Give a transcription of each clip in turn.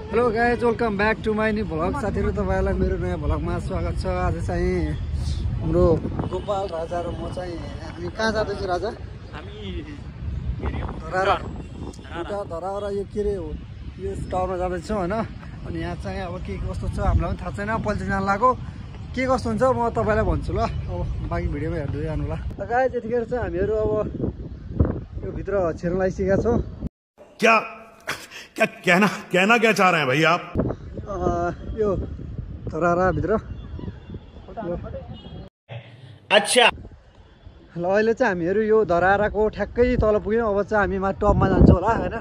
Hello guys, welcome back to my new vlog. साथीहरू, तपाईँहरूलाई मेरो नयाँ भ्लगमा स्वागत छ। आज चाहिँ हाम्रो गोपाल राजा र म चाहिँ हामी कहाँ जाँदैछु राजा? हामी धरारा यो के अरे हो, यो टाउनमा जाँदैछौँ होइन। अनि यहाँ चाहिँ अब के कस्तो छ हामीलाई पनि थाहा छैन, पहिलो जान लाग्यो। के कस्तो हुन्छ म तपाईँलाई भन्छु ल, अब बाँकी भिडियोमा हेर्दै जानु ल। गाइज, यतिखेर चाहिँ हामीहरू अब यो भित्र छिर्न लागिसकेका छौँ। क्या कहना क्या चाह रहे हैं भाई आप? यो धरारा भित्र अच्छा ल अहिले चाहिँ हामीहरू यो धराराको ठ्याक्कै तल पुग्यौँ। अब चाहिँ हामी माथि टपमा जान्छौँ होला होइन।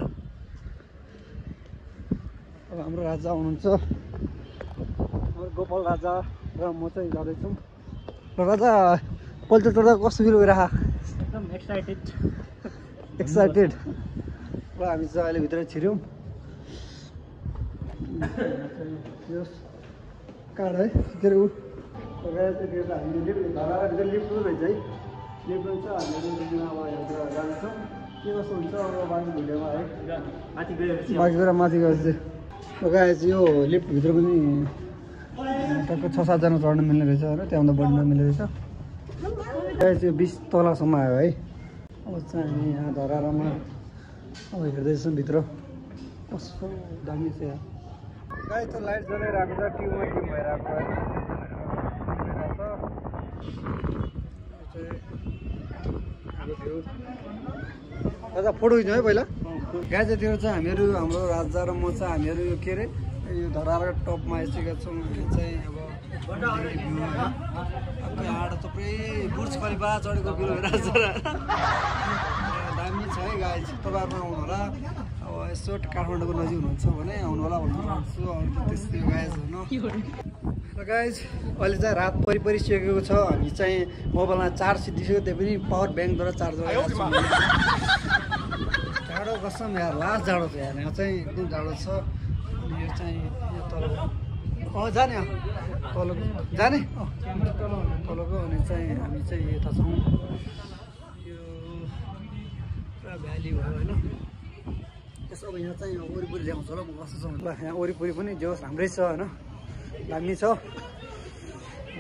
अब हाम्रो राजा हुनुहुन्छ, गोपाल राजा र म चाहिँ जाँदैछौँ। र राजा पहिलो चढ्दा कस्तो फिल भइरह? एकदम एक्साइटेड। र हामी चाहिँ अहिले भित्र छिर्यौँ। यो कार्ड है के अरे हामीले धराराभित्र लिफ्ट रहेछ है। लिफ्ट रहेछ, हामीहरू अब हेरेर जान्छौँ के कस्तो हुन्छ अब बाँकी भिडियोमा है। बाँकी गएर माथि गएपछि गाइस यो लिफ्टभित्र पनि टक्क 6-7 जना चढ्न मिल्ने रहेछ होइन, त्यहाँभन्दा बढी नमिल्ने रहेछ। गाइस यो 20 तलासम्म आयो है। अब चाहिँ हामी यहाँ धरारामा अब हेर्दैछौँ भित्र कस्तो दामी छ यहाँ। गाइस त लाइट जलाइरहेको छ, ट्युबमा ट्युब भइरहेको है। राजा फोटो खिच्नु है पहिला। गाइस यतिखेर चाहिँ हामीहरू हाम्रो राजा र म चाहिँ हामीहरू यो के अरे यो धरारा टपमा आइसकेका छौँ। चाहिँ अब यहाँबाट थुप्रै बुर्ज खलिफा चढेको भिउ राजा दामी छ है। गाइस तपाईँहरूमा आउनु होला, अब यसो काठमाडौँको नजिक हुनुहुन्छ भने आउनु होला भन्नु चाहन्छु। अरू त त्यस्तै गाइस हुनु। र गाइस अहिले चाहिँ रात परिसकेको छ। हामी चाहिँ मोबाइलमा चार्ज दिइसक्यो, त्यही पनि पावर ब्याङ्कद्वारा चार्ज गरेको छौँ। जाडो कसम यार, लास्ट जाडो छ यहाँ। यहाँ चाहिँ एकदम जाडो छ। अनि यो चाहिँ यो तलको जाने तलको जाने तलको। अनि चाहिँ हामी चाहिँ यता छौँ, यो पुरा भ्याली भयो होइन। त्यस अब यहाँ चाहिँ वरिपरि ल्याउँछ होला, म कस्तो छ ल। यहाँ वरिपरि पनि जोस् हाम्रै छ होइन, दामी छ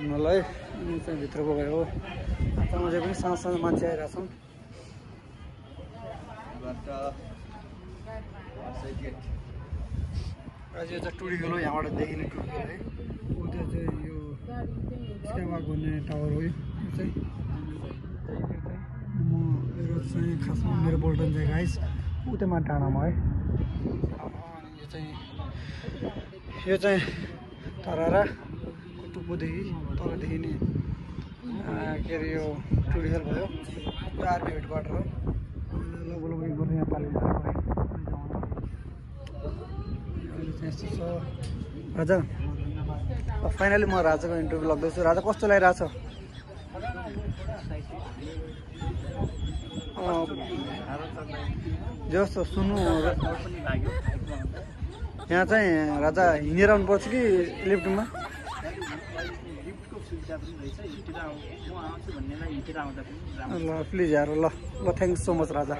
मलाई। अनि चाहिँ भित्रको भयो त्यहाँ चाहिँ पनि सानो मान्छे आइरहेको छन्। यो चाहिँ टुडी खेलो, यहाँबाट देखिने टुडी खेलो है। उता चाहिँ यो स्काइवाक भन्ने टावर हो। यो चाहिँ मेरो चाहिँ खासमा मेरो बोल्टन चाहिँ गाइस उतैमा डाँडामा है। अनि यो चाहिँ धरारा टुप्पोदेखि तलदेखि नै के अरे यो टुडी खेल भयो। यो आर्मी हेडक्वार्टर हो। लगभग एक वर्ष यहाँ पालिन्छ है। यस्तो छ राजा। फाइनली म राजाको इन्टरभ्यू लग्दैछु। राजा कस्तो लागिरहेछ? जस्तो सुन्नु यहाँ चाहिँ राजा हिँडेर आउनुपर्छ कि लिफ्टमा? ल प्लिज यार, ल ल थ्याङ्क सो मच राजा।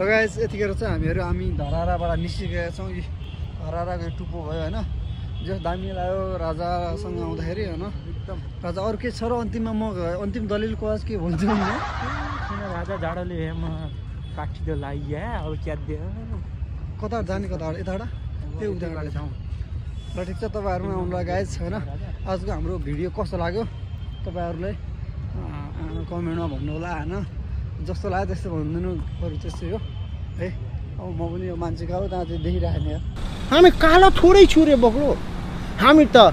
र गाइस यतिखेर चाहिँ हामी धराराबाट निस्किसकेका छौँ। धराराको टुप्पो भयो होइन, जो दामी लाग्यो राजासँग आउँदाखेरि होइन। एकदम राजा अरू के छ र अन्तिममा म अन्तिम दलिल क्वाज के भन्छु नि राजा जाडोले काटी त लाग्यो अब क्या दियो। कता जाने कताबाट यताबाट त्यही उताबाट छौँ। ल ठिक छ, तपाईँहरूमा आउनुलाई गाइस होइन। आजको हाम्रो भिडियो कस्तो लाग्यो तपाईँहरूलाई कमेन्टमा भन्नु होला होइन। जस्तो लाग्यो त्यस्तो भनिदिनु, अरू त्यस्तै हो है। अब म पनि यो मान्छे कालो त्यहाँ चाहिँ देखिरहेको यार। हामी कालो थोरै छु रे बग्लो, हामी त